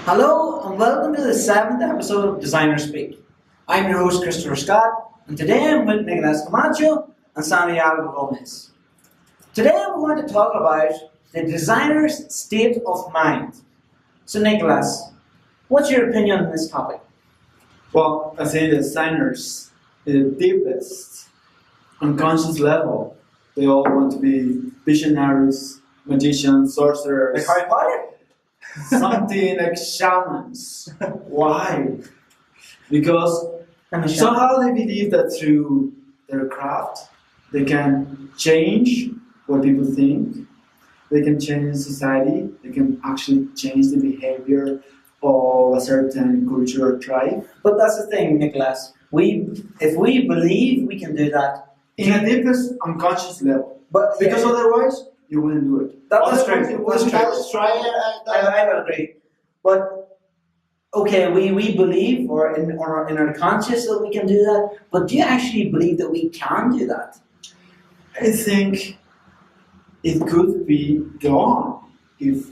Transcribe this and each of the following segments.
Hello and welcome to the 7th episode of Designer Speak. I'm your host Christopher Scott, and today I'm with Nicolas Camacho and Santiago Gómez. Today we're going to talk about the designer's state of mind. So Nicolas, what's your opinion on this topic? Well, I say designers, the deepest unconscious level, they all want to be visionaries, magicians, sorcerers. Like Harry Potter? Something like shamans. Why? Because I'm a shaman. somehow they believe that through their craft they can change what people think, they can change society, they can actually change the behavior of a certain culture or tribe. But that's the thing, Nicolas. If we believe we can do that, In a deepest unconscious level. but Because otherwise you wouldn't do it. that's Otherwise, true. you That's wouldn't true. do it. I would agree. But okay, we believe or in our conscious that we can do that, but do you actually believe that we can do that? I think it could be done if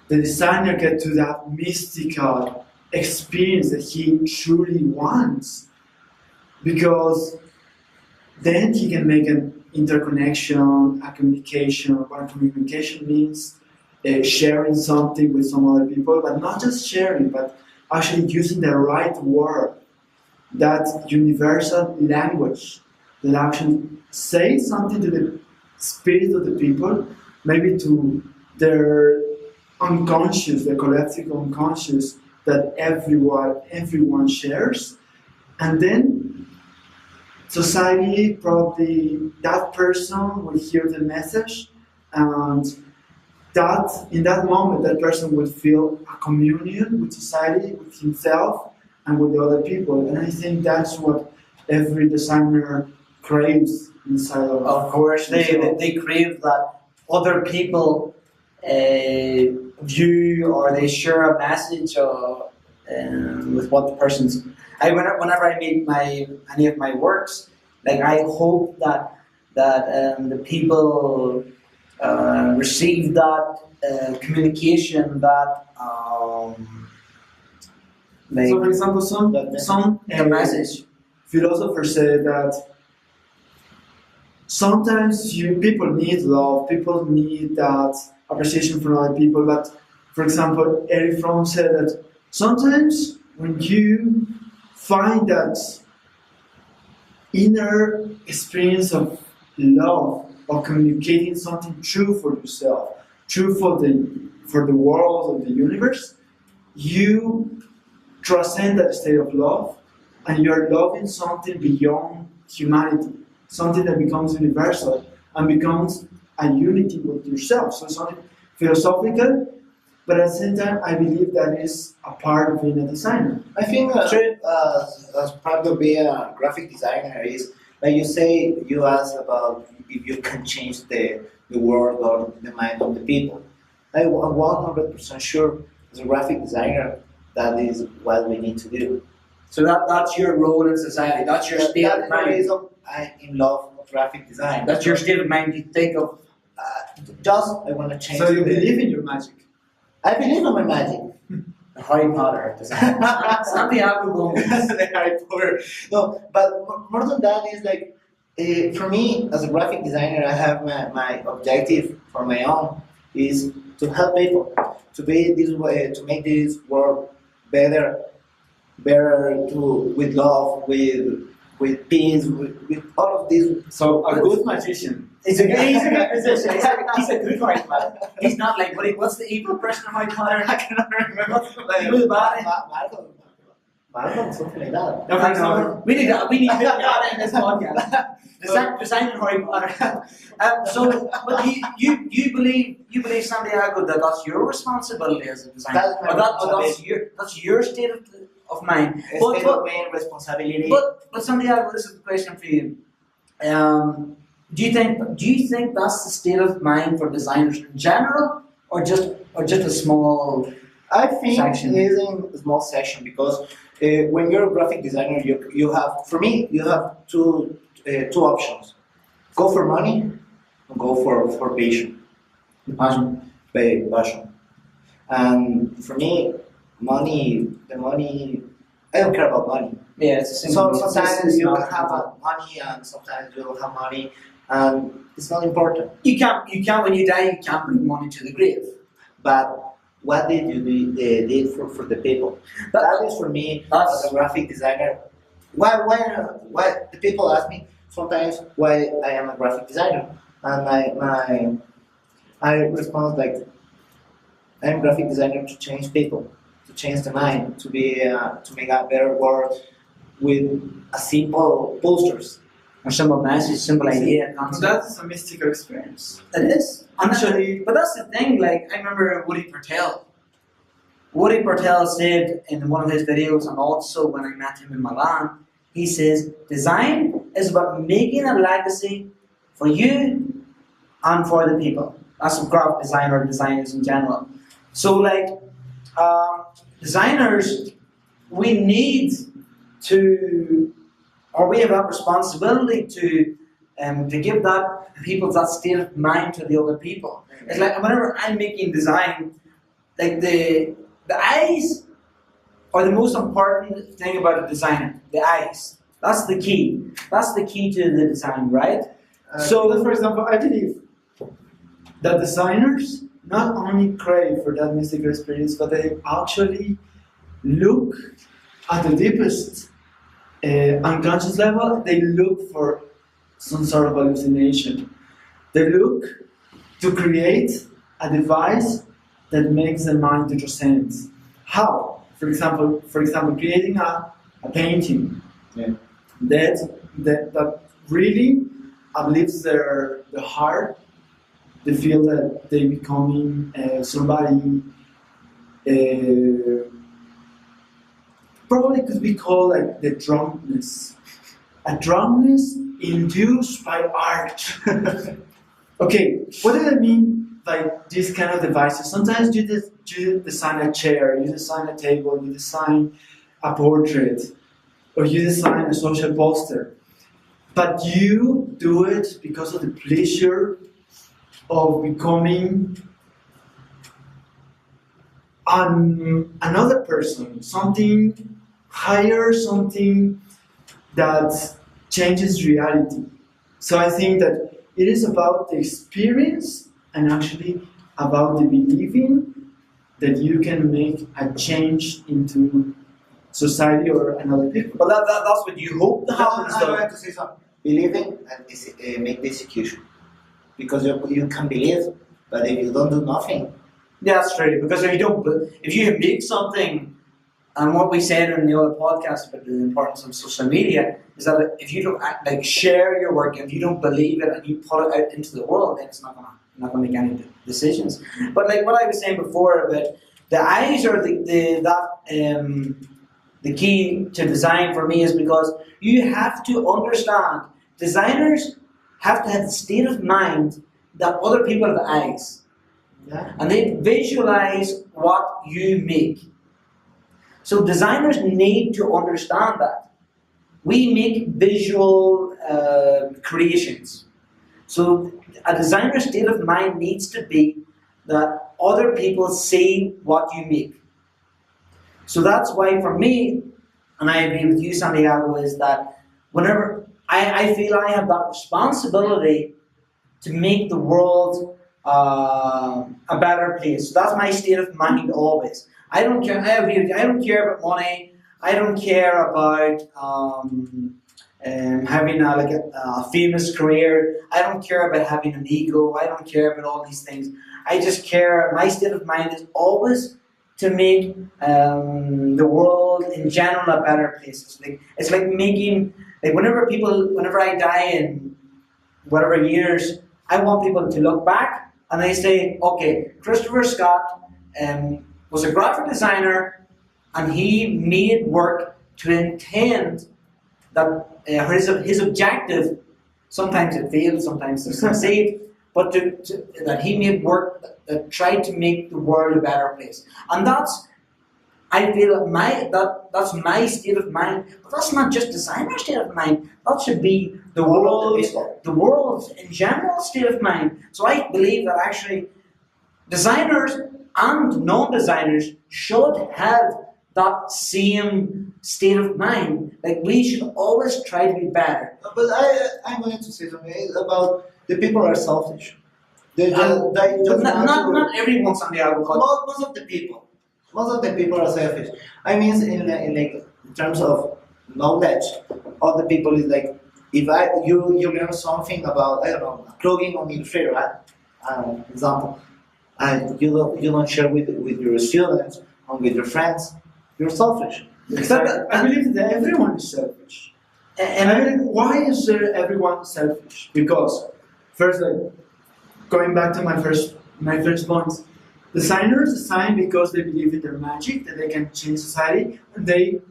the designer get to that mystical experience that he truly wants. Because then he can make an interconnection, a communication. What communication means sharing something with some other people, but not just sharing, but actually using the right word, that universal language that actually says something to the spirit of the people, maybe to their unconscious, the collective unconscious that everyone shares, and then society, probably that person will hear the message, and that in that moment that person will feel a communion with society, with himself, and with the other people. And I think that's what every designer craves inside of. Of course, they crave that other people view or they share a message or with what the person's. Whenever I make any of my works, like I hope that the people receive that communication, that like So, for example, some the message. philosophers say that sometimes people need love, people need that appreciation from other people. But, for example, Eric Fromm said that sometimes when you find that inner experience of love, of communicating something true for yourself, true for the world of the universe, you transcend that state of love, and you're loving something beyond humanity, something that becomes universal and becomes a unity with yourself. So something philosophical, but at the same time, I believe that is a part of being a designer. I think as part of being a graphic designer is, like you say, you ask about if you can change the world or the mind of the people. I'm 100% sure as a graphic designer that is what we need to do. So that's your role in society. That's your state That's of the mind. reason I'm in love with graphic design. That's your state of mind. You think of. Just I want to change. So you the- believe in your magic. I believe in my magic. Harry Potter design. Santiago Gómez. The Harry Potter. No, but more than that is like, for me as a graphic designer, I have my objective for my own is to help people to be this way, to make this world better, with love, with peace, with all of this. So a good magician. He's a good musician. He's a good Harry Potter. He's not like what's the evil person in Harry Potter? I cannot remember. Evil bad. Malcolm, something like that. No, for example, We need that in this podcast. Designing Harry Potter. But you believe Santiago that that's your responsibility as a designer, That's my that's your state of mind. State of main responsibility. But Santiago, this is the question for you. Do you think that's the state of mind for designers in general, or just a small? I think section? it is in a small section because when you're a graphic designer, you have, for me, you have two options: go for money, or go for passion. Passion. Passion. And for me, the money. I don't care about money. Yeah, it's a So simple. sometimes you can have money, and sometimes you don't have money, and it's not important. You can't when you die. You can't bring money to the grave. But what did you did for the people? That is for me as a graphic designer. Why the people ask me sometimes why I am a graphic designer, and I respond like I'm a graphic designer to change people, to change the mind, to make a better world with a simple posters. Or simple message, simple idea, concept. That's a mystical experience. It is. Actually, but that's the thing, like, I remember Woody Patel. Woody Patel said in one of his videos, and also when I met him in Milan, he says, design is about making a legacy for you and for the people. That's what graphic design or designers in general. So, like, designers, we need to, or we have that responsibility to give that people that state of mind to the other people. It's like whenever I'm making design, like the eyes are the most important thing about a designer. The eyes. That's the key. That's the key to the design, right? So, for example, I believe that designers not only crave for that mystical experience, but they actually look at the deepest unconscious level. They look for some sort of hallucination. They look to create a device that makes the mind to transcend. How? For example, creating a painting that really uplifts their heart. They feel that they're becoming somebody. Probably could be called like the drunkenness. A drunkenness induced by art. Okay, what do I mean by these kind of devices? Sometimes you design a chair, you design a table, you design a portrait, or you design a social poster. But you do it because of the pleasure of becoming another person, something higher, something that changes reality. So I think that it is about the experience and actually about the believing that you can make a change into society or another people. But that's what you hope to happen. I'm going to say something. Believing and make the execution. Because you can believe, but if you don't do nothing. Yeah, that's true. Because if you make something, and what we said in the other podcast about the importance of social media is that if you don't share your work, if you don't believe it and you put it out into the world, then it's not gonna make any decisions. But like what I was saying before about the eyes are the key to design for me is because you have to understand designers have to have the state of mind that other people have eyes. Yeah. And they visualize what you make. So designers need to understand that. We make visual creations. So a designer's state of mind needs to be that other people see what you make. So that's why for me, and I agree with you, Santiago, is that whenever I feel I have that responsibility to make the world a better place. So that's my state of mind always. I don't care. I don't care about money. I don't care about having a famous career. I don't care about having an ego. I don't care about all these things. I just care. My state of mind is always to make the world in general a better place. It's like making whenever I die in whatever years, I want people to look back and they say, okay, Christopher Scott was a graphic designer and he made work to intend that his objective, sometimes it failed, sometimes it succeeded, but that he made work that tried to make the world a better place. And I feel that's my state of mind, but that's not just designer's state of mind. That should be the world's in general state of mind. So I believe that actually designers and non-designers should have that same state of mind. Like we should always try to be better. But I'm going to say something about the people are selfish. They But just want to. not everyone, Santiago. Most of the people are selfish. I mean, in terms of knowledge, all the people is like, if you learn something about, I don't know, clothing on Illustrator, right? Example, and you don't share with your students or with your friends, you're selfish. I believe that everyone is selfish. And I believe, why is everyone selfish? Because, first, like, going back to my first point, designers design because they believe in their magic, that they can change society, and they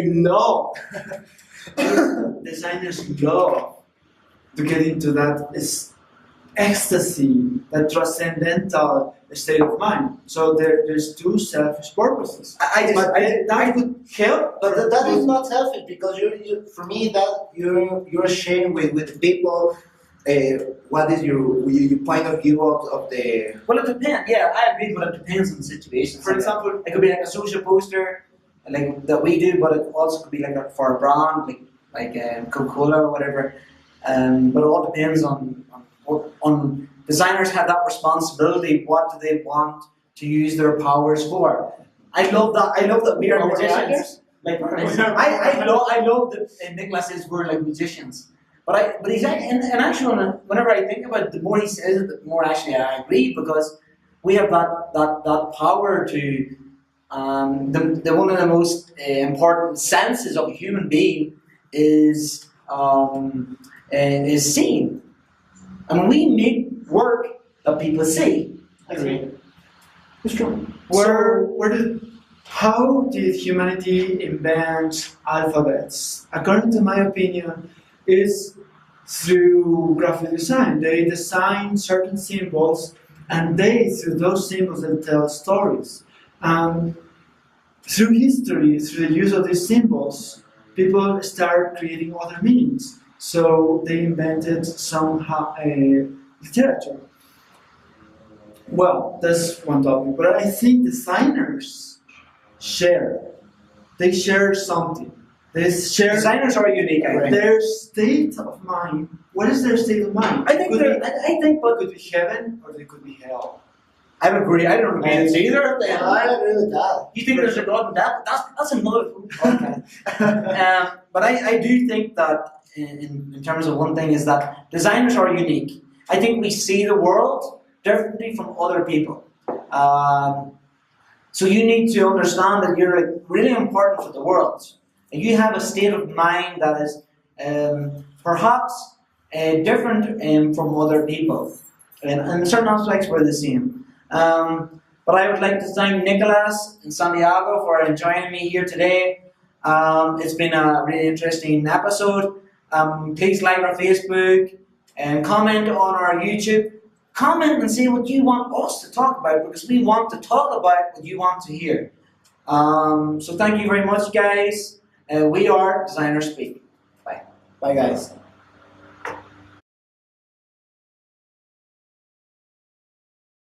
love. Designers love to get into that ecstasy, that transcendental state of mind. So there's two selfish purposes. That could help, But that is not selfish because you for me that you're sharing with people what is your point of view of the. Well, it depends. Yeah, I agree, but it depends on the situation. For example, it could be like a social poster, like that we do, but it also could be like for a brand, like Coca-Cola or whatever. But it all depends on designers have that responsibility. What do they want to use their powers for? I love that we are magicians. Like I love that Nicolas says we're like magicians. But he's and actually whenever I think about it, the more he says it, the more actually I agree because we have that power to the one of the most important senses of a human being is seeing, and we make work that people see. I agree. It's true. How did humanity invent alphabets? According to my opinion, it is through graphic design. They design certain symbols, and through those symbols, they tell stories. Through history, through the use of these symbols, people start creating other meanings. So they invented somehow literature. Well, that's one topic, but I think designers share. They share something. They share. Designers are unique. I think. Their state of mind. What is their state of mind? I think it could be heaven or it could be hell. I agree. I don't agree with either of them. I agree with that. You think there's a God in that? That's another podcast. But I do think that in terms of one thing is that designers are unique. I think we see the world differently from other people. So you need to understand that you're like really important for the world. And you have a state of mind that is perhaps different from other people. And in certain aspects we're the same. But I would like to thank Nicolas and Santiago for joining me here today. It's been a really interesting episode. Please like our Facebook and comment on our YouTube. Comment and say what you want us to talk about because we want to talk about what you want to hear. So thank you very much, guys. We are Designer Speak. Bye. Bye, guys.